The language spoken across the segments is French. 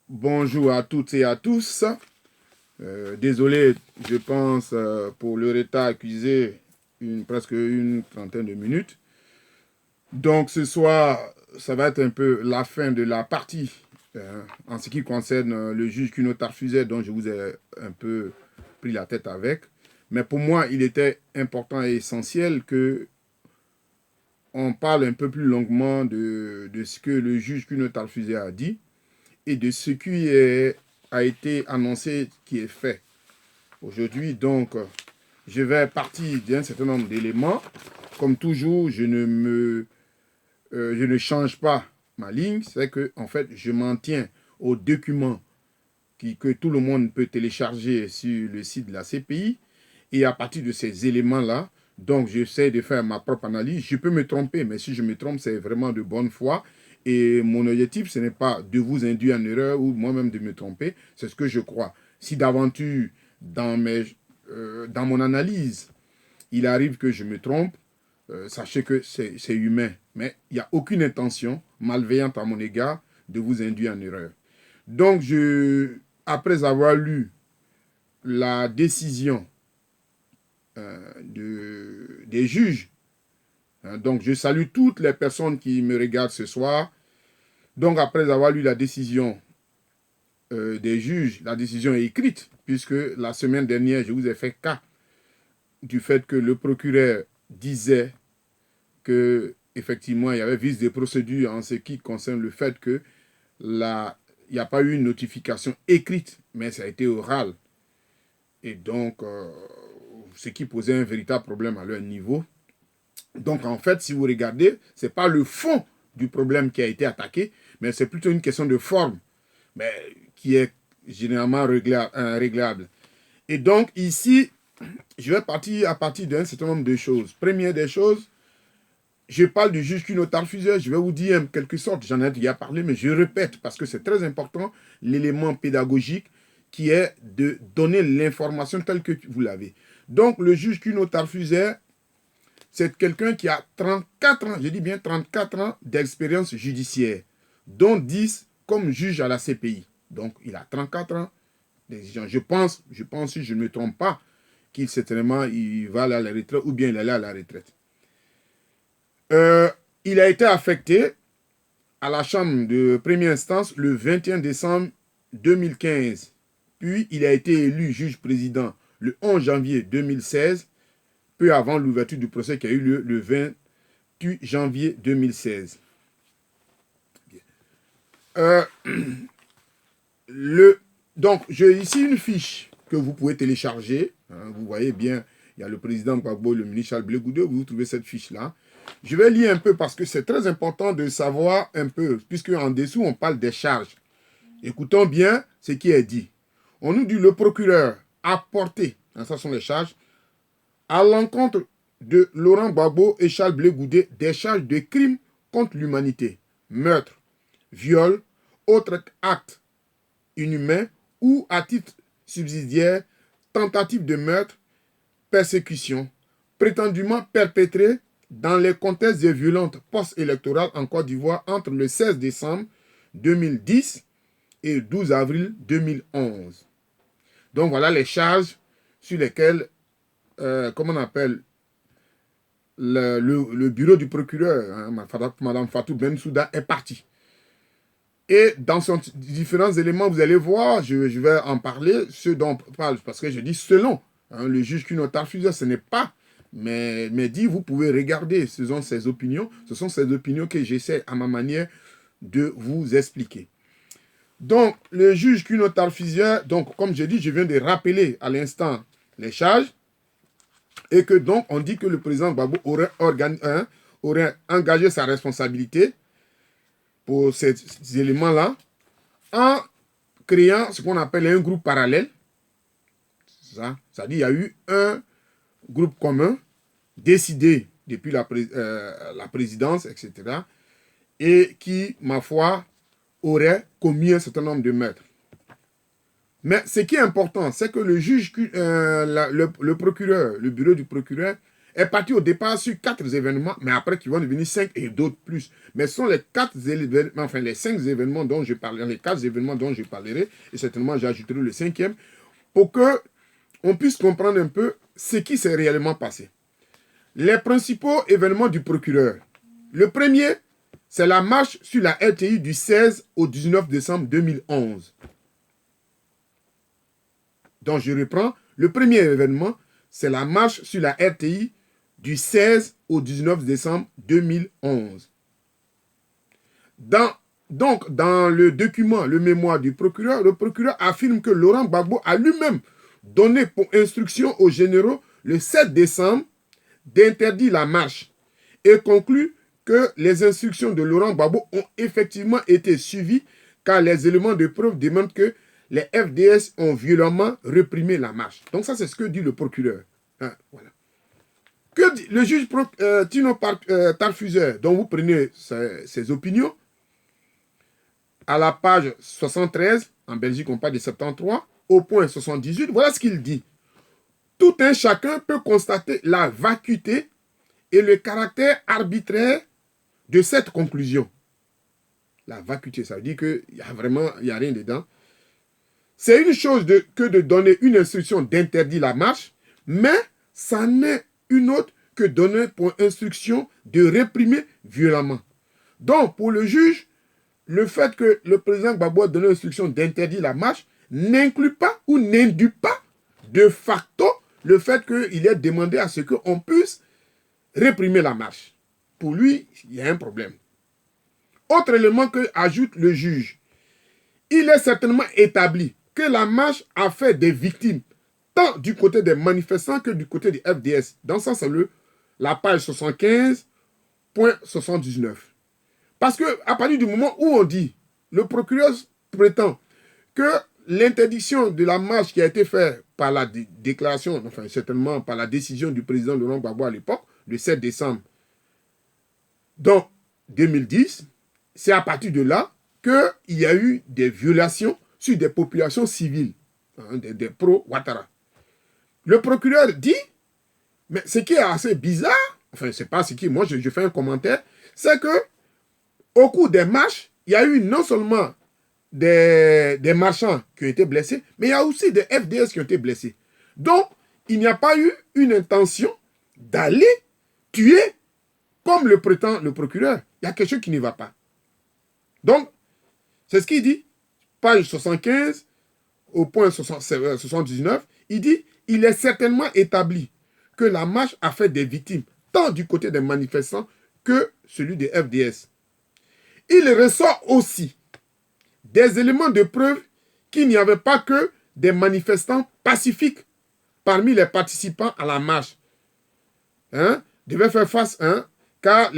Bonjour à toutes et à tous. Désolé, je pense, pour le retard accusé, presque une trentaine de minutes. Donc ce soir, ça va être un peu la fin de la partie en ce qui concerne le juge Cuno Tarfuset dont je vous ai un peu pris la tête avec. Mais pour moi, il était important et essentiel que on parle un peu plus longuement de ce que le juge Cuno Tarfuset a dit et de ce qui a été annoncé, qui est fait. Aujourd'hui, donc, je vais partir d'un certain nombre d'éléments. Comme toujours, je ne change pas ma ligne. C'est que, en fait, je m'en tiens aux documents que tout le monde peut télécharger sur le site de la CPI. Et à partir de ces éléments-là, donc, j'essaie de faire ma propre analyse. Je peux me tromper, mais si je me trompe, c'est vraiment de bonne foi. Et mon objectif, ce n'est pas de vous induire en erreur ou moi-même de me tromper. C'est ce que je crois. Si d'aventure, dans mon analyse, il arrive que je me trompe, sachez que c'est humain. Mais il n'y a aucune intention malveillante à mon égard de vous induire en erreur. Donc, après avoir lu la décision des juges, hein, donc je salue toutes les personnes qui me regardent ce soir. Donc, après avoir lu la décision des juges, la décision est écrite, puisque la semaine dernière, je vous ai fait cas du fait que le procureur disait que effectivement il y avait vice de procédure en ce qui concerne le fait que il n'y a pas eu une notification écrite, mais ça a été oral. Et donc, ce qui posait un véritable problème à leur niveau. Donc, en fait, si vous regardez, ce n'est pas le fond du problème qui a été attaqué, mais c'est plutôt une question de forme, mais qui est généralement réglable. Et donc, ici, je vais partir à partir d'un certain nombre de choses. Première des choses, je parle du juge Cuno Tarfuset, je vais vous dire en quelque sorte, j'en ai déjà parlé, mais je répète parce que c'est très important, l'élément pédagogique qui est de donner l'information telle que vous l'avez. Donc, le juge Cuno Tarfuset, c'est quelqu'un qui a 34 ans, je dis bien 34 ans d'expérience judiciaire, dont 10 comme juge à la CPI. Donc, il a 34 ans d'exigence. Je pense, si je ne me trompe pas, qu'il certainement il va aller à la retraite ou bien il allait à la retraite. Il a été affecté à la chambre de première instance le 21 décembre 2015. Puis il a été élu juge président le 11 janvier 2016, peu avant l'ouverture du procès qui a eu lieu le 28 janvier 2016. Euh, donc, j'ai ici une fiche que vous pouvez télécharger. Hein, vous voyez bien, il y a le président Gbagbo, le ministre Charles Blé Goudé, vous trouvez cette fiche-là. Je vais lire un peu parce que c'est très important de savoir un peu, puisque en dessous, on parle des charges. Écoutons bien ce qui est dit. On nous dit le procureur a porté, hein, ça sont les charges, à l'encontre de Laurent Gbagbo et Charles Blé Goudé des charges de crimes contre l'humanité, meurtre, viol, autres actes inhumains ou à titre subsidiaire, tentative de meurtre, persécution, prétendument perpétrée dans les contextes de violentes post-électorales en Côte d'Ivoire entre le 16 décembre 2010 et le 12 avril 2011. Donc voilà les charges sur lesquelles, comment on appelle, le bureau du procureur, hein, Mme Fatou Bensouda, est parti. Et dans ces différents éléments, vous allez voir, je vais en parler, ce dont on parle, parce que je dis selon, hein, le juge Cuno Tarfuset, ce n'est pas, mais dit, vous pouvez regarder, ce sont ses opinions que j'essaie à ma manière de vous expliquer. Donc, le juge Cuno Tarfuset, donc, comme je dis, je viens de rappeler à l'instant les charges, et que donc, on dit que le président Gbagbo aurait engagé sa responsabilité pour ces éléments-là, en créant ce qu'on appelle un groupe parallèle. C'est-à-dire qu'il y a eu un groupe commun décidé depuis la présidence, etc., et qui, ma foi, aurait commis un certain nombre de meurtres. Mais ce qui est important, c'est que le juge, le procureur, le bureau du procureur, est parti au départ sur 4 événements, mais après qui vont devenir 5 et d'autres plus. Mais ce sont les 4 événements, enfin les 5 événements dont je parlerai, les 4 événements dont je parlerai, et certainement j'ajouterai le 5e, pour que on puisse comprendre un peu ce qui s'est réellement passé. Les principaux événements du procureur. Le premier, c'est la marche sur la RTI du 16 au 19 décembre 2011. Donc je reprends, le premier événement, c'est la marche sur la RTI du 16 au 19 décembre 2011. Donc, dans le document, le mémoire du procureur, le procureur affirme que Laurent Gbagbo a lui-même donné pour instruction aux généraux le 7 décembre d'interdire la marche et conclut que les instructions de Laurent Gbagbo ont effectivement été suivies car les éléments de preuve démontrent que les FDS ont violemment réprimé la marche. Donc ça, c'est ce que dit le procureur. Hein, voilà. Que dit le juge Tino Tarfuser, dont vous prenez ses opinions, à la page 73, en Belgique on parle de 73, au point 78, voilà ce qu'il dit. Tout un chacun peut constater la vacuité et le caractère arbitraire de cette conclusion. La vacuité, ça veut dire qu'il n'y a vraiment rien dedans. C'est une chose que de donner une instruction d'interdire la marche, mais ça n'est une autre que donner pour instruction de réprimer violemment. Donc, pour le juge, le fait que le président Gbagbo a donné l'instruction d'interdire la marche n'inclut pas ou n'induit pas de facto le fait qu'il ait demandé à ce qu'on puisse réprimer la marche. Pour lui, il y a un problème. Autre élément que ajoute le juge, il est certainement établi que la marche a fait des victimes, tant du côté des manifestants que du côté des FDS. Dans ça, c'est la page 75.79. Parce qu'à partir du moment où on dit, le procureur prétend que l'interdiction de la marche qui a été faite par la déclaration, enfin certainement par la décision du président Laurent Gbagbo à l'époque, le 7 décembre donc 2010, c'est à partir de là qu'il y a eu des violations sur des populations civiles, hein, des pro-Ouattara. Le procureur dit, mais ce qui est assez bizarre, enfin c'est pas ce qui, moi je fais un commentaire, c'est que au cours des marches, il y a eu non seulement des marchands qui ont été blessés, mais il y a aussi des FDS qui ont été blessés. Donc, il n'y a pas eu une intention d'aller tuer, comme le prétend le procureur. Il y a quelque chose qui ne va pas. Donc, c'est ce qu'il dit, page 75, au point 79, il dit, il est certainement établi que la marche a fait des victimes, tant du côté des manifestants que celui des FDS. Il ressort aussi des éléments de preuve qu'il n'y avait pas que des manifestants pacifiques parmi les participants à la marche. Devaient faire face, car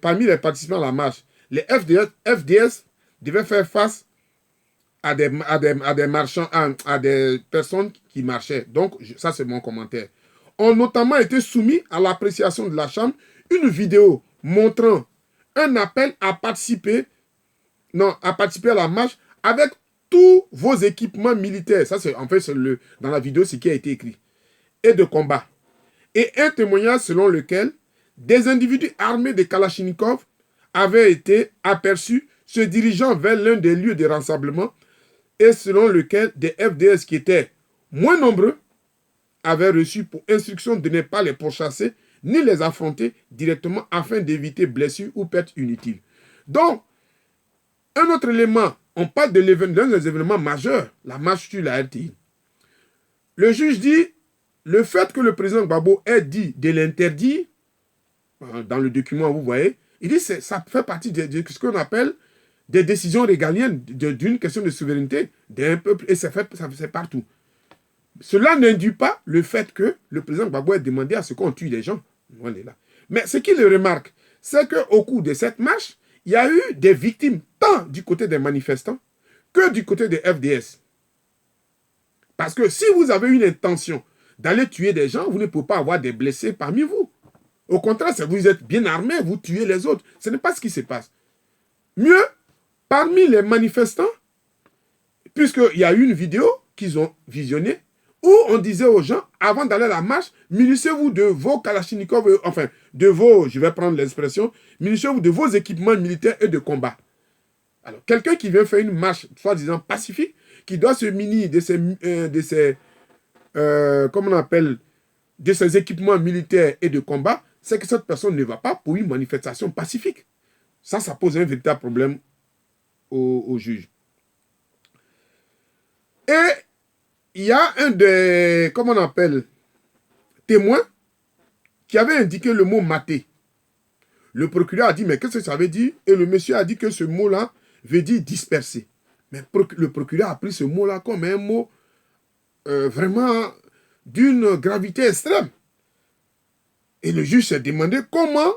parmi les participants à la marche, les FDS devaient faire face à des marchands, à des personnes qui marchaient. Donc, ça c'est mon commentaire. Ont notamment été soumis à l'appréciation de la Chambre une vidéo montrant un appel à participer à la marche avec tous vos équipements militaires. Ça, c'est en fait dans la vidéo, ce qui a été écrit. Et de combat. Et un témoignage selon lequel des individus armés de Kalachnikov avaient été aperçus se dirigeant vers l'un des lieux de rassemblement et selon lequel des FDS qui étaient moins nombreux avaient reçu pour instruction de ne pas les pourchasser ni les affronter directement afin d'éviter blessures ou pertes inutiles. Donc, un autre élément, on parle d'un des événements majeurs, la marche sur la RTI. Le juge dit, le fait que le président Gbagbo ait dit de l'interdire, dans le document, vous voyez, il dit que ça fait partie de ce qu'on appelle des décisions régaliennes d'une question de souveraineté d'un peuple, et ça fait partout. Cela n'induit pas le fait que le président Gbagbo ait demandé à ce qu'on tue les gens. On est là. Mais ce qu'il remarque, c'est qu'au cours de cette marche, il y a eu des victimes tant du côté des manifestants que du côté des FDS. Parce que si vous avez une intention d'aller tuer des gens, vous ne pouvez pas avoir des blessés parmi vous. Au contraire, si vous êtes bien armés, vous tuez les autres. Ce n'est pas ce qui se passe. Mieux, parmi les manifestants, puisqu'il y a eu une vidéo qu'ils ont visionnée, où on disait aux gens, avant d'aller à la marche, munissez-vous de vos kalachnikovs, enfin, de vos, je vais prendre l'expression, munissez-vous de vos équipements militaires et de combat. Alors, quelqu'un qui vient faire une marche, soi-disant pacifique, qui doit se munir de ses comment on appelle, de ses équipements militaires et de combat, c'est que cette personne ne va pas pour une manifestation pacifique. Ça pose un véritable problème au juge. Et il y a un des, comment on appelle, témoins qui avait indiqué le mot maté. Le procureur a dit, mais qu'est-ce que ça veut dire? Et le monsieur a dit que ce mot-là veut dire disperser. Mais le procureur a pris ce mot-là comme un mot vraiment d'une gravité extrême. Et le juge s'est demandé comment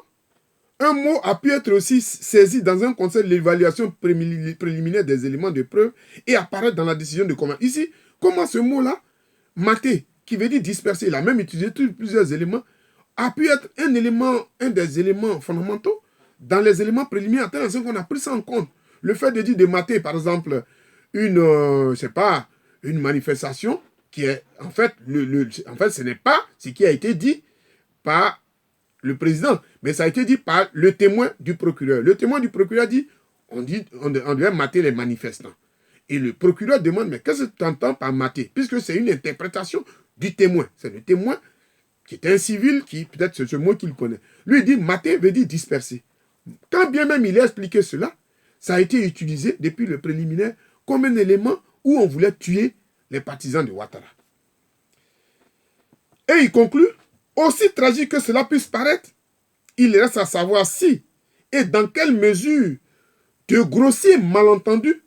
un mot a pu être aussi saisi dans un conseil de l'évaluation préliminaire des éléments de preuve et apparaître dans la décision de commandement. Ici, comment ce mot-là, maté, qui veut dire disperser, il a même utilisé plusieurs éléments, a pu être un des éléments fondamentaux dans les éléments préliminaires, tel qu'on a pris ça en compte. Le fait de dire de mater, par exemple, une manifestation qui est, en fait, ce n'est pas ce qui a été dit par le président, mais ça a été dit par le témoin du procureur. Le témoin du procureur dit, on devait mater les manifestants. Et le procureur demande, mais qu'est-ce que tu entends par mater? Puisque c'est une interprétation du témoin. C'est le témoin qui est un civil, qui peut-être c'est ce mot qu'il connaît. Lui, il dit, mater veut dire disperser. Quand bien même il a expliqué cela, ça a été utilisé depuis le préliminaire comme un élément où on voulait tuer les partisans de Ouattara. Et il conclut, aussi tragique que cela puisse paraître, il reste à savoir si et dans quelle mesure de grossiers malentendus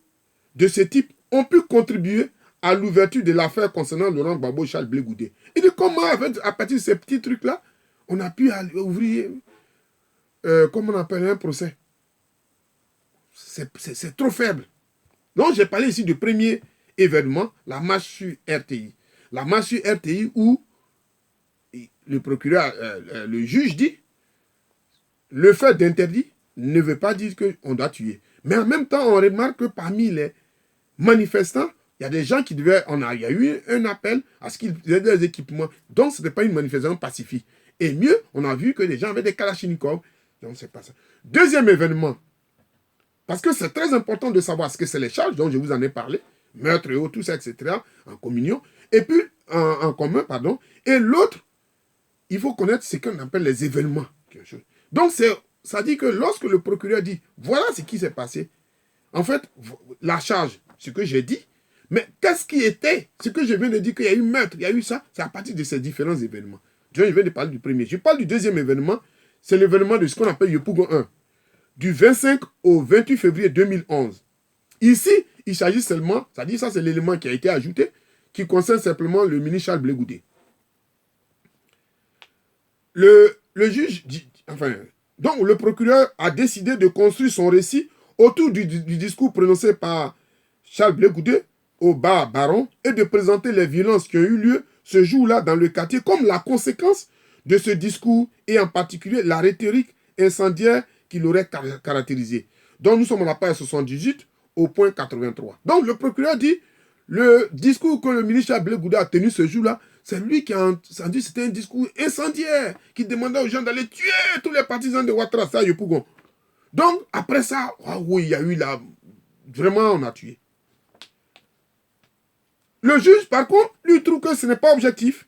de ce type ont pu contribuer à l'ouverture de l'affaire concernant Laurent Gbagbo et Charles Blé Goudé. Il dit comment, à partir de ces petits trucs-là, on a pu ouvrir, comment on appelle, un procès. C'est trop faible. Donc, j'ai parlé ici du premier événement, la marche sur RTI. La marche sur RTI où le procureur, le juge dit, le fait d'interdit ne veut pas dire qu'on doit tuer. Mais en même temps, on remarque que parmi les manifestants, il y a des gens qui devaient, il y a eu un appel à ce qu'ils aient des équipements. Donc, ce n'était pas une manifestation pacifique. Et mieux, on a vu que les gens avaient des kalachnikovs. Donc, c'est pas ça. Deuxième événement, parce que c'est très important de savoir ce que c'est les charges dont je vous en ai parlé, meurtre et autres, tout ça, etc., en communion, et puis en commun, pardon. Et l'autre, il faut connaître ce qu'on appelle les événements. Donc, ça dit que lorsque le procureur dit, voilà ce qui s'est passé, en fait, la charge, ce que j'ai dit, mais qu'est-ce qui était, ce que je viens de dire, qu'il y a eu meurtre, il y a eu ça, c'est à partir de ces différents événements. Je viens de parler du premier. Je parle du deuxième événement, c'est l'événement de ce qu'on appelle Yopougon 1, du 25 au 28 février 2011. Ici, il s'agit seulement, ça dit ça c'est l'élément qui a été ajouté, qui concerne simplement le ministre Charles Blé Goudé. Le juge dit, enfin, donc le procureur a décidé de construire son récit autour du discours prononcé par Charles Blé Goudé au bar Baron et de présenter les violences qui ont eu lieu ce jour-là dans le quartier comme la conséquence de ce discours et en particulier la rhétorique incendiaire qui l'aurait caractérisé. Donc nous sommes à la page 78 au point 83. Donc le procureur dit le discours que le ministre Charles Blé Goudé a tenu ce jour-là, c'est lui qui a dit c'était un discours incendiaire qui demandait aux gens d'aller tuer tous les partisans de Ouattara, ça, Yopougon. Donc, après ça, oh oui, il y a eu là, vraiment, on a tué. Le juge, par contre, lui trouve que ce n'est pas objectif,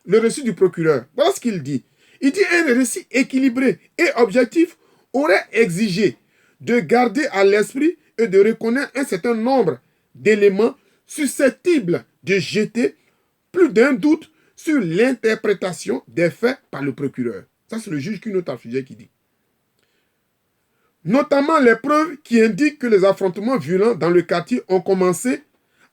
le récit du procureur. Voilà ce qu'il dit. Il dit un récit équilibré et objectif aurait exigé de garder à l'esprit et de reconnaître un certain nombre d'éléments susceptibles de jeter plus d'un doute sur l'interprétation des faits par le procureur. Ça, c'est le juge qui note un sujet qui dit. Notamment les preuves qui indiquent que les affrontements violents dans le quartier ont commencé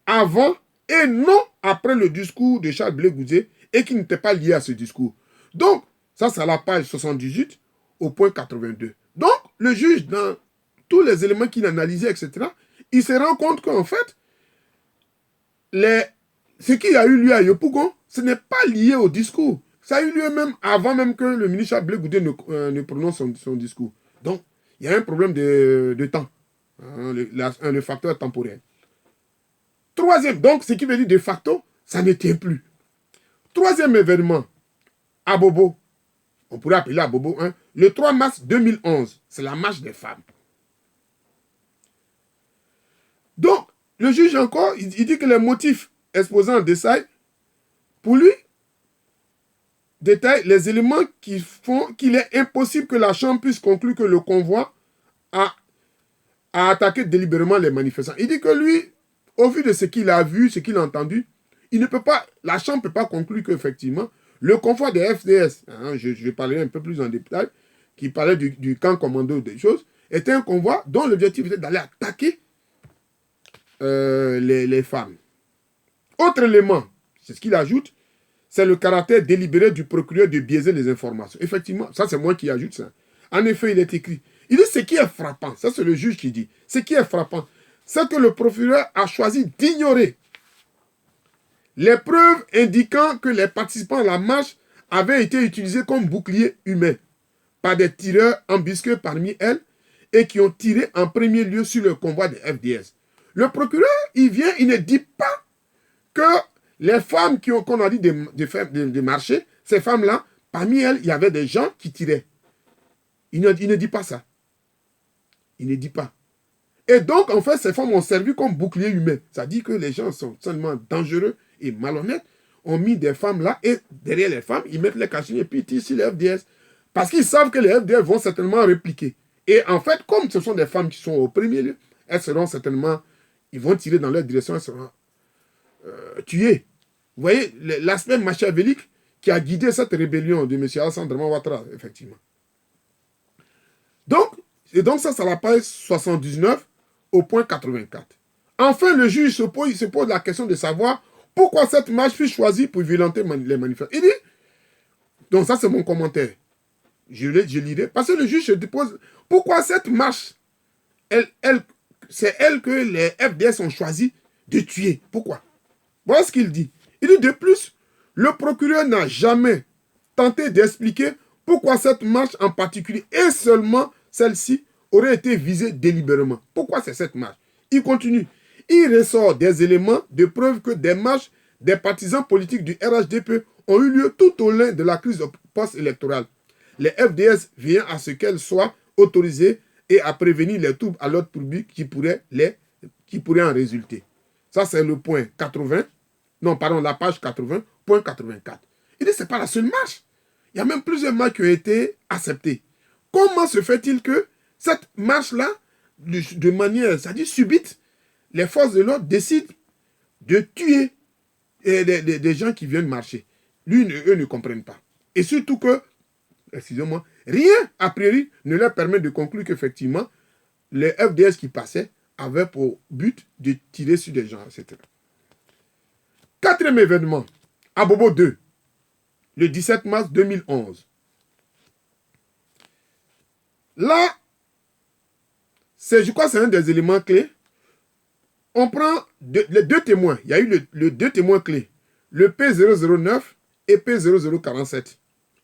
avant et non après le discours de Charles Blé Goudé et qui n'étaient pas liés à ce discours. Donc, ça c'est à la page 78 au point 82. Donc, le juge, dans tous les éléments qu'il analysait, etc., il se rend compte qu'en fait, ce qui a eu lieu à Yopougon, ce n'est pas lié au discours. Ça a eu lieu même avant même que le ministre Charles Blé Goudé ne prononce son discours. Donc, il y a un problème de temps, hein, le facteur temporel. Troisième, donc, ce qui veut dire de facto, ça ne tient plus. troisième événement, à Bobo, on pourrait appeler à Bobo, hein, le 3 mars 2011, c'est la marche des femmes. Donc, le juge encore, il dit que les motifs exposés en détail, pour lui, détaille les éléments qui font qu'il est impossible que la Chambre puisse conclure que le convoi a attaqué délibérément les manifestants. Il dit que lui, au vu de ce qu'il a vu, ce qu'il a entendu, il ne peut pas, la Chambre ne peut pas conclure qu'effectivement, le convoi des FDS, hein, je parlerai un peu plus en détail, qui parlait du camp commando des choses, était un convoi dont l'objectif était d'aller attaquer les femmes. Autre élément, c'est ce qu'il ajoute, c'est le caractère délibéré du procureur de biaiser les informations. Effectivement, ça c'est moi qui ajoute ça. En effet, il est écrit. Il dit ce qui est frappant, ça c'est le juge qui dit, ce qui est frappant, c'est que le procureur a choisi d'ignorer les preuves indiquant que les participants à la marche avaient été utilisés comme boucliers humains par des tireurs embusqués parmi elles et qui ont tiré en premier lieu sur le convoi des FDS. Le procureur, il vient, il ne dit pas que les femmes qu'on a dit de marcher, ces femmes-là, parmi elles, il y avait des gens qui tiraient. Il ne dit pas ça. Il ne dit pas. Et donc, en fait, ces femmes ont servi comme boucliers humains. Ça dit que les gens sont seulement dangereux et malhonnêtes, ont mis des femmes là, et derrière les femmes, ils mettent les cachets et puis ils tirent sur les FDS. Parce qu'ils savent que les FDS vont certainement répliquer. Et en fait, comme ce sont des femmes qui sont au premier lieu, elles seront certainement, ils vont tirer dans leur direction, elles seront tuées. Vous voyez l'aspect machiavélique qui a guidé cette rébellion de M. Alassane Draman Ouattara, effectivement. Donc ça, c'est la page 79 au point 84. Enfin, le juge se pose la question de savoir pourquoi cette marche fut choisie pour violenter les manifestants. Il dit, donc ça c'est mon commentaire, je lirai, parce que le juge se pose, pourquoi cette marche, c'est elle que les FDS ont choisi de tuer. Pourquoi? Voilà ce qu'il dit. Il dit de plus, le procureur n'a jamais tenté d'expliquer pourquoi cette marche en particulier, et seulement celle-ci, aurait été visée délibérément. Pourquoi c'est cette marche? Il continue. Il ressort des éléments de preuve que des marches des partisans politiques du RHDP ont eu lieu tout au long de la crise post-électorale. Les FDS viennent à ce qu'elles soient autorisées et à prévenir les troubles à l'ordre public qui pourraient en résulter. Ça, c'est le point 80. Non, pardon, la page 80, point 84. Il dit que ce n'est pas la seule marche. Il y a même plusieurs marches qui ont été acceptées. Comment se fait-il que cette marche-là, de manière, c'est-à-dire subite, les forces de l'ordre décident de tuer des gens qui viennent marcher? Eux ne comprennent pas. Et surtout que, excusez-moi, rien, a priori, ne leur permet de conclure qu'effectivement, les FDS qui passaient avaient pour but de tirer sur des gens, etc. Quatrième événement, à Bobo 2, le 17 mars 2011. Là, je crois que c'est un des éléments clés. On prend les deux témoins. Il y a eu les deux témoins clés. Le P009 et P0047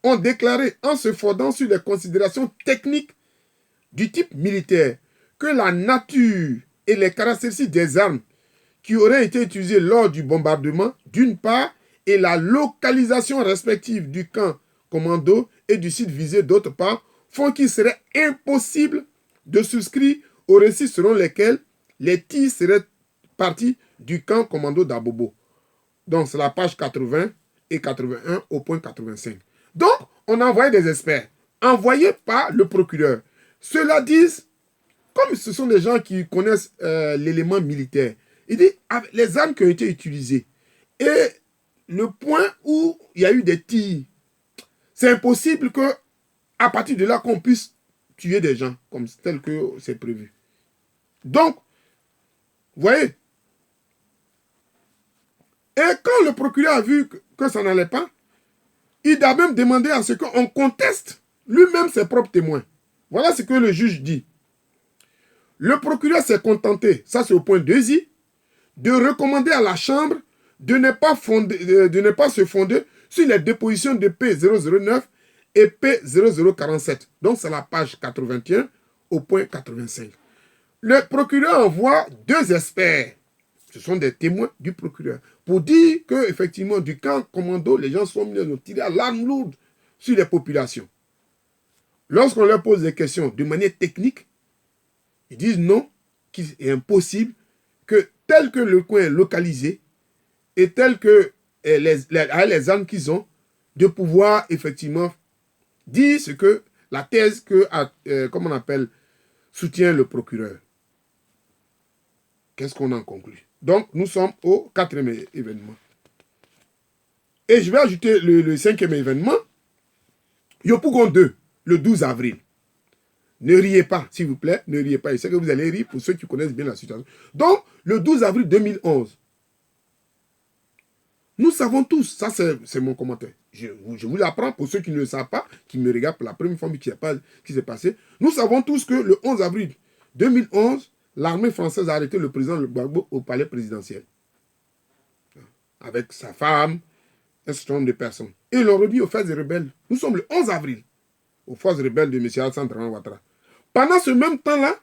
ont déclaré, en se fondant sur les considérations techniques du type militaire, que la nature et les caractéristiques des armes qui auraient été utilisées lors du bombardement, d'une part, et la localisation respective du camp commando et du site visé, d'autre part, font qu'il serait impossible de souscrire aux récits selon lesquels les tirs seraient partis du camp commando d'Abobo. Donc, c'est la page 80 et 81 au point 85. Donc, on a envoyé des experts, envoyés par le procureur. Ceux-là disent, comme ce sont des gens qui connaissent l'élément militaire, il dit, avec les armes qui ont été utilisées et le point où il y a eu des tirs, c'est impossible que, à partir de là, qu'on puisse tuer des gens, comme tel que c'est prévu. Donc, vous voyez, et quand le procureur a vu que ça n'allait pas, il a même demandé à ce qu'on conteste lui-même ses propres témoins. Voilà ce que le juge dit. Le procureur s'est contenté, ça c'est au point 2i, de recommander à la Chambre de ne pas se fonder sur les dépositions de P009 et P0047. Donc c'est la page 81 au point 85. Le procureur envoie deux experts Ce sont des témoins du procureur. Pour dire qu'effectivement, du camp commando, les gens sont venus tirer à l'arme lourde sur les populations. Lorsqu'on leur pose des questions de manière technique, ils disent non, qu'il est impossible que tel que le coin est localisé et tel que les armes qu'ils ont, de pouvoir effectivement dire ce que la thèse que, comme on appelle, soutient le procureur. Qu'est-ce qu'on en conclut? Donc, nous sommes au 4e événement. Et je vais ajouter le 5e événement, Yopougon 2, le 12 avril. Ne riez pas, s'il vous plaît, ne riez pas. Je sais que vous allez rire pour ceux qui connaissent bien la situation. Donc, le 12 avril 2011, nous savons tous, ça c'est mon commentaire, je vous l'apprends pour ceux qui ne le savent pas, qui me regardent pour la première fois, mais qui s'est passé. Nous savons tous que le 11 avril 2011, l'armée française a arrêté le président Gbagbo au palais présidentiel. Avec sa femme, un certain nombre de personnes. Et ils l'ont remis aux forces rebelles. Nous sommes le 11 avril, aux forces rebelles de M. Alassane Dramane Ouattara. Pendant ce même temps-là,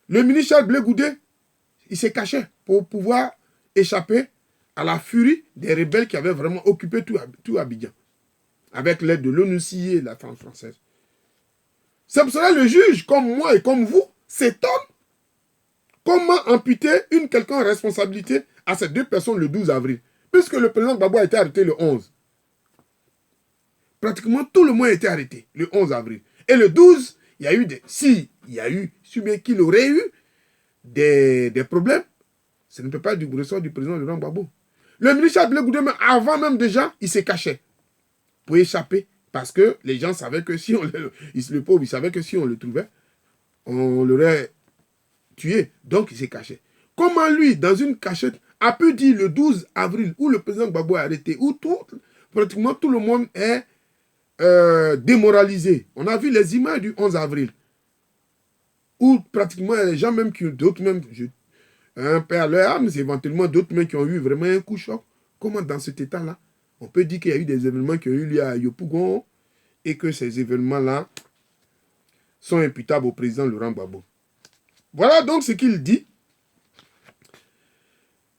le ministre Charles Blé Goudé, il s'est caché pour pouvoir échapper à la furie des rebelles qui avaient vraiment occupé tout Abidjan, avec l'aide de l'ONUCI et de la France française. C'est pour cela que le juge, comme moi et comme vous, s'étonne comment amputer une quelconque responsabilité à ces deux personnes le 12 avril, puisque le président Gbagbo a été arrêté le 11. Pratiquement tout le monde a été arrêté le 11 avril. Et le 12, il y a eu si bien qu'il aurait eu des problèmes, ce ne peut pas être du ressort du président Laurent Gbagbo. Le ministre Blé Goudé, avant même déjà, il s'est caché pour échapper. Parce que les gens savaient que si on le pauvre, il savait que si on le trouvait, on l'aurait tué. Donc il s'est caché. Comment lui, dans une cachette, a pu dire le 12 avril, où le président Gbagbo est arrêté, où pratiquement tout le monde est démoralisé. On a vu les images du 11 avril, où pratiquement les gens même, d'autres même, un père leur âme, c'est éventuellement d'autres même qui ont eu vraiment un coup choc. Comment dans cet état-là, on peut dire qu'il y a eu des événements qui ont eu lieu à Yopougon et que ces événements-là sont imputables au président Laurent Gbagbo. Voilà donc ce qu'il dit.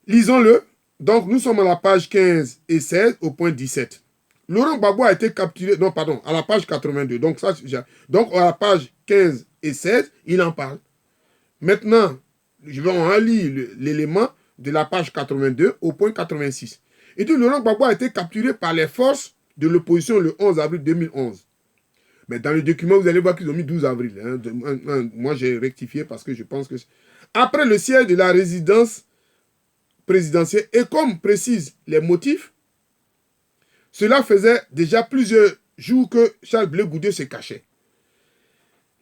Lisons-le. Donc nous sommes à la page 15 et 16 au point 17. Laurent Gbagbo a été capturé, non pardon, à la page 82. Donc à la page 15 et 16, il en parle. Maintenant, je vais en lire l'élément de la page 82 au point 86. Et dit Laurent Gbagbo a été capturé par les forces de l'opposition le 11 avril 2011. Mais dans le document, vous allez voir qu'ils ont mis 12 avril. Moi, j'ai rectifié parce que je pense que... Après le siège de la résidence présidentielle, et comme précise les motifs, cela faisait déjà plusieurs jours que Charles Blé Goudé se cachait.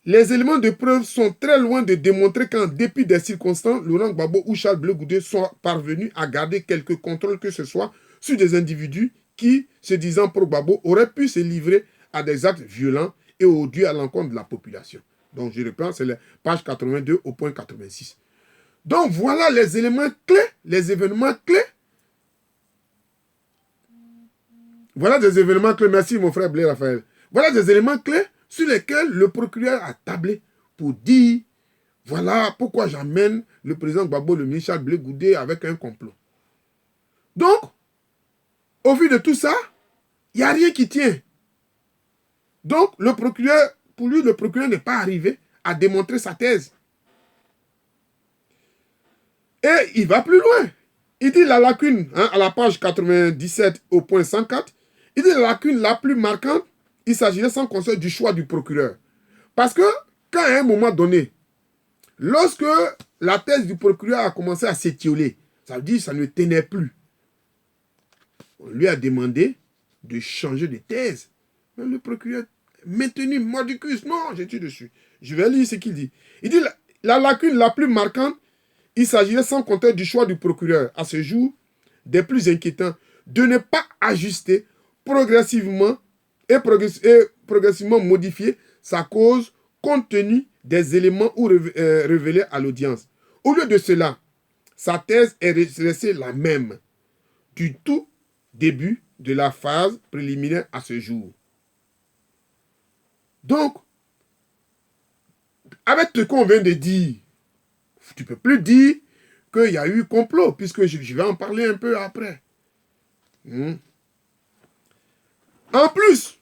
Les éléments de preuve sont très loin de démontrer qu'en dépit des circonstances, Laurent Gbagbo ou Charles Blé Goudé sont parvenus à garder quelque contrôle que ce soit sur des individus qui, se disant pro Gbagbo, auraient pu se livrer à des actes violents et odieux à l'encontre de la population. Donc je reprends, c'est la page 82 au point 86. Donc voilà les éléments clés, les événements clés. Voilà des événements clés. Merci mon frère Blé Raphaël. Voilà des éléments clés sur lesquels le procureur a tablé pour dire, voilà pourquoi j'amène le président Gbagbo, le ministre Blé Goudé avec un complot. Donc, au vu de tout ça, il n'y a rien qui tient. Donc, le procureur, pour lui, le procureur n'est pas arrivé à démontrer sa thèse. Et il va plus loin. Il dit la lacune, à la page 97 au point 104, il dit la lacune la plus marquante, il s'agirait sans conseil du choix du procureur. Parce que, quand à un moment donné, lorsque la thèse du procureur a commencé à s'étioler, ça veut dire que ça ne tenait plus. On lui a demandé de changer de thèse. Mais le procureur maintenu, mordicus, non, j'ai tué dessus. Je vais lire ce qu'il dit. Il dit la lacune la plus marquante, il s'agirait sans compter du choix du procureur, à ce jour, des plus inquiétants, de ne pas ajuster progressivement et progressivement modifier sa cause compte tenu des éléments révélés à l'audience. Au lieu de cela, sa thèse est restée la même du tout début de la phase préliminaire à ce jour. Donc, avec ce qu'on vient de dire, tu ne peux plus dire qu'il y a eu complot, puisque je vais en parler un peu après. En plus,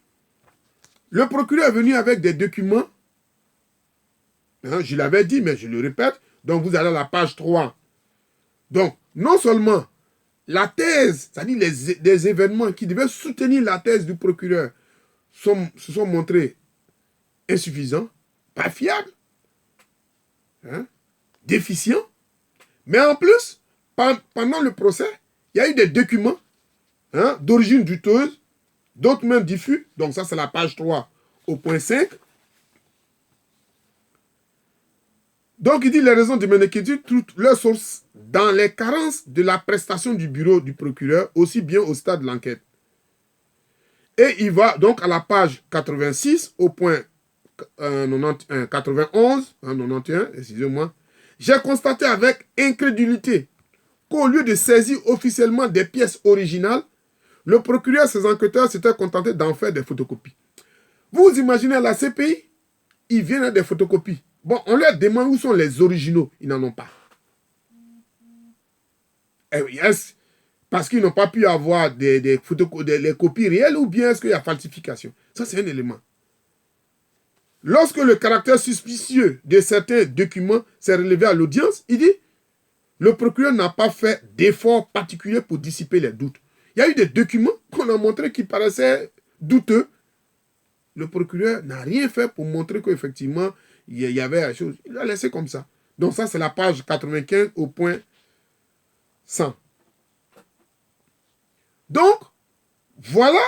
le procureur est venu avec des documents. Je l'avais dit, mais je le répète. Donc, vous allez à la page 3. Donc, non seulement la thèse, c'est-à-dire les événements qui devaient soutenir la thèse du procureur se sont montrés insuffisants, pas fiables, déficients. Mais en plus, pendant le procès, il y a eu des documents d'origine douteuse, d'autres même diffus. Donc ça, c'est la page 3 au point 5. Donc il dit les raisons de mon inquiétude trouvent leur source dans les carences de la prestation du bureau du procureur, aussi bien au stade de l'enquête. Et il va donc à la page 86 au point 91, excusez-moi. J'ai constaté avec incrédulité qu'au lieu de saisir officiellement des pièces originales, le procureur et ses enquêteurs s'étaient contentés d'en faire des photocopies. Vous imaginez la CPI, ils viennent avec des photocopies. Bon, on leur demande où sont les originaux. Ils n'en ont pas. Est-ce parce qu'ils n'ont pas pu avoir les copies réelles ou bien est-ce qu'il y a falsification? Ça, c'est un élément. Lorsque le caractère suspicieux de certains documents s'est relevé à l'audience, il dit le procureur n'a pas fait d'effort particulier pour dissiper les doutes. Il y a eu des documents qu'on a montrés qui paraissaient douteux. Le procureur n'a rien fait pour montrer qu'effectivement, il y avait la chose. Il l'a laissé comme ça. Donc ça, c'est la page 95 au point 100. Donc, voilà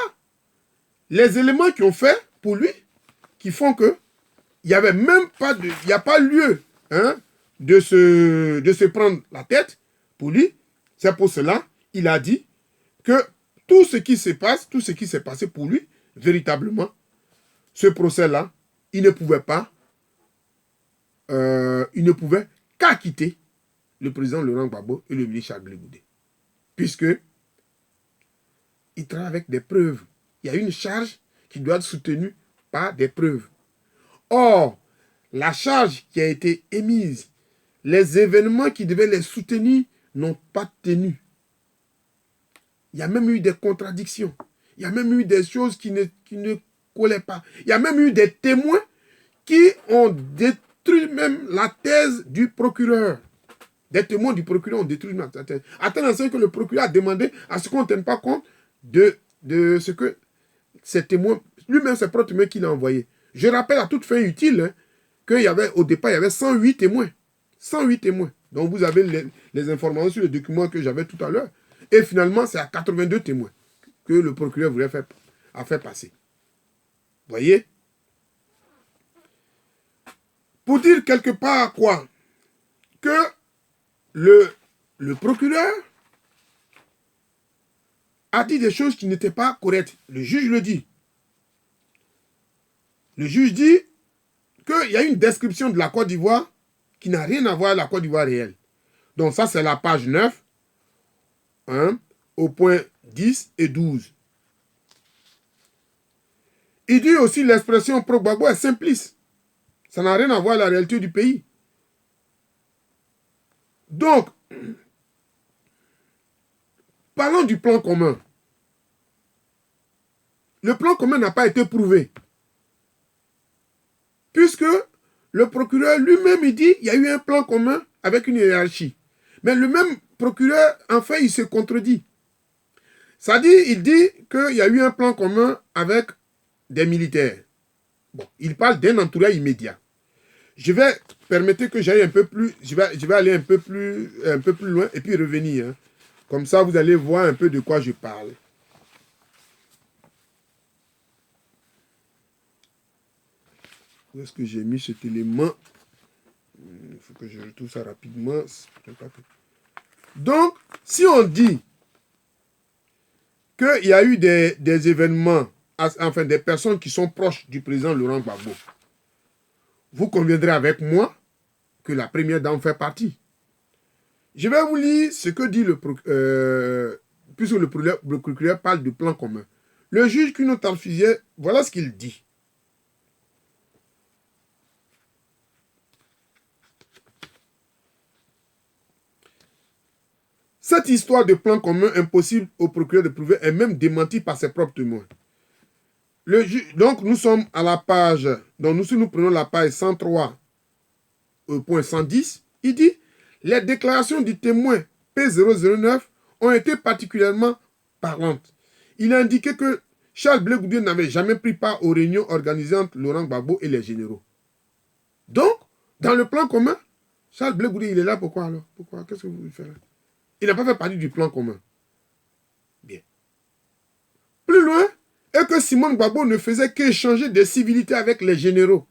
les éléments qui ont fait pour lui, qui font que il n'y avait même pas de... Il n'y a pas lieu de se prendre la tête pour lui. C'est pour cela il a dit que tout ce qui se passe, tout ce qui s'est passé pour lui, véritablement, ce procès-là, il ne pouvait qu'acquitter le président Laurent Gbagbo et le ministre Charles Blé Goudé. Puisque il travaille avec des preuves. Il y a une charge qui doit être soutenue par des preuves. Or, la charge qui a été émise, les événements qui devaient les soutenir n'ont pas tenu. Il y a même eu des contradictions. Il y a même eu des choses qui ne collaient pas. Il y a même eu des témoins qui ont détruit même la thèse du procureur. Des témoins du procureur ont détruit la thèse. À tel enseigne que le procureur a demandé à ce qu'on ne tienne pas compte de ce que ces témoins, lui-même ses propres témoins qu'il a envoyés. Je rappelle à toute fin utile qu'au départ, il y avait 108 témoins. 108 témoins. Donc vous avez les informations sur les documents que j'avais tout à l'heure. Et finalement, c'est à 82 témoins que le procureur a fait passer. Vous voyez? Pour dire quelque part quoi? Que le procureur a dit des choses qui n'étaient pas correctes. Le juge le dit. Le juge dit qu'il y a une description de la Côte d'Ivoire qui n'a rien à voir avec la Côte d'Ivoire réelle. Donc ça, c'est la page 9, au point 10 et 12. Il dit aussi l'expression pro-Gbagbo est simpliste. Ça n'a rien à voir avec la réalité du pays. Donc, parlons du plan commun. Le plan commun n'a pas été prouvé. Puisque le procureur lui-même, il dit qu'il y a eu un plan commun avec une hiérarchie. Mais le même procureur, en fait, il se contredit. Il dit qu'il y a eu un plan commun avec des militaires. Bon, il parle d'un entourage immédiat. Permettez que j'aille un peu plus, je vais aller un peu plus loin et puis revenir. Comme ça, vous allez voir un peu de quoi je parle. Où est-ce que j'ai mis cet élément? Il faut que je retrouve ça rapidement. Donc, si on dit qu'il y a eu des événements, enfin des personnes qui sont proches du président Laurent Gbagbo, vous conviendrez avec moi que la première dame fait partie. Je vais vous lire ce que dit puisque le procureur parle du plan commun. Le juge qui nous transfusait, voilà ce qu'il dit. Cette histoire de plan commun impossible au procureur de prouver est même démentie par ses propres témoins. Donc, nous sommes à la page, donc si nous prenons la page 103.110, il dit, les déclarations du témoin P009 ont été particulièrement parlantes. Il a indiqué que Charles Blé Goudé n'avait jamais pris part aux réunions organisées entre Laurent Gbagbo et les généraux. Donc, dans le plan commun, Charles Blé Goudé, il est là pourquoi alors? Pourquoi? Qu'est-ce que vous voulez faire? Il n'a pas fait partie du plan commun. Bien. Plus loin, et que Simone Gbagbo ne faisait qu'échanger des civilités avec les généraux,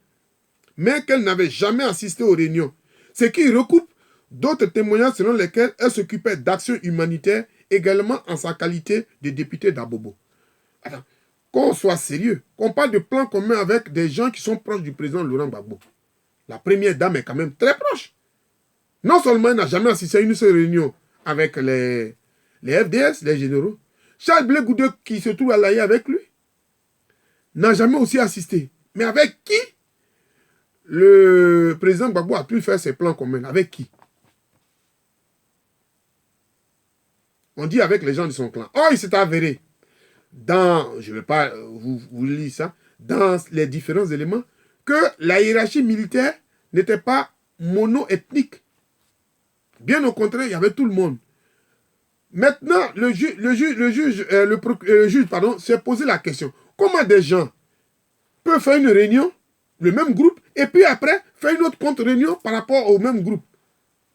mais qu'elle n'avait jamais assisté aux réunions. Ce qui recoupe d'autres témoignages selon lesquels elle s'occupait d'actions humanitaires également en sa qualité de députée d'Abobo. Attends, qu'on soit sérieux, qu'on parle de plan commun avec des gens qui sont proches du président Laurent Gbagbo. La première dame est quand même très proche. Non seulement elle n'a jamais assisté à une seule réunion avec les FDS, les généraux, Charles Blé Goudé, qui se trouve à l'AIE avec lui, n'a jamais aussi assisté. Mais avec qui le président Gbagbo a pu faire ses plans communs? Avec qui? On dit avec les gens de son clan. Oh, il s'est avéré, je ne vais pas vous lire ça, dans les différents éléments, que la hiérarchie militaire n'était pas mono-ethnique. Bien au contraire, il y avait tout le monde. Maintenant, le juge s'est posé la question. Comment des gens peuvent faire une réunion, le même groupe, et puis après, faire une autre contre-réunion par rapport au même groupe?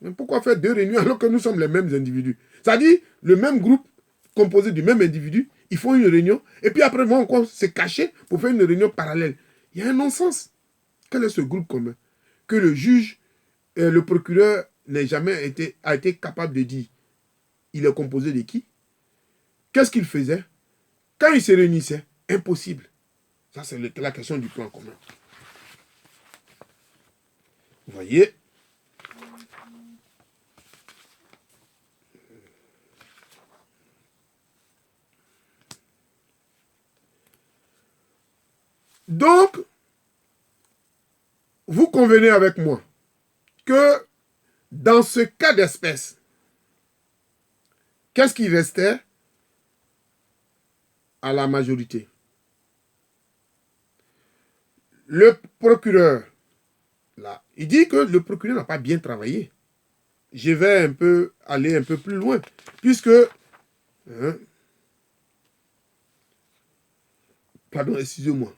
Mais pourquoi faire deux réunions alors que nous sommes les mêmes individus? C'est-à-dire, le même groupe, composé du même individu, ils font une réunion, et puis après, ils vont encore se cacher pour faire une réunion parallèle. Il y a un non-sens. Quel est ce groupe commun? Que le juge, le procureur n'a jamais été capable de dire. Il est composé de qui? Qu'est-ce qu'il faisait? Quand il se réunissait? Impossible. Ça, c'est la question du plan commun. Vous voyez? Donc, vous convenez avec moi que dans ce cas d'espèce, qu'est-ce qui restait à la majorité? Le procureur, là, il dit que le procureur n'a pas bien travaillé. Je vais aller un peu plus loin, puisque... pardon, excusez-moi.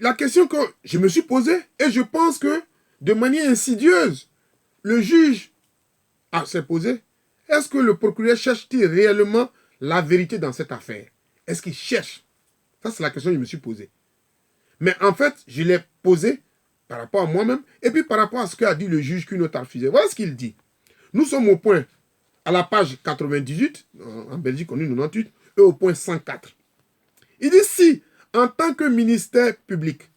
La question que je me suis posée, et je pense que de manière insidieuse, le juge s'est posé, est-ce que le procureur cherche-t-il réellement la vérité dans cette affaire? Est-ce qu'il cherche? Ça, c'est la question que je me suis posée. Mais en fait, je l'ai posée par rapport à moi-même, et puis par rapport à ce qu'a dit le juge qu'une autre a refusé. Voilà ce qu'il dit. Nous sommes au point, à la page 98, en Belgique on est 98, et au point 104. Il dit, si, en tant que ministère public,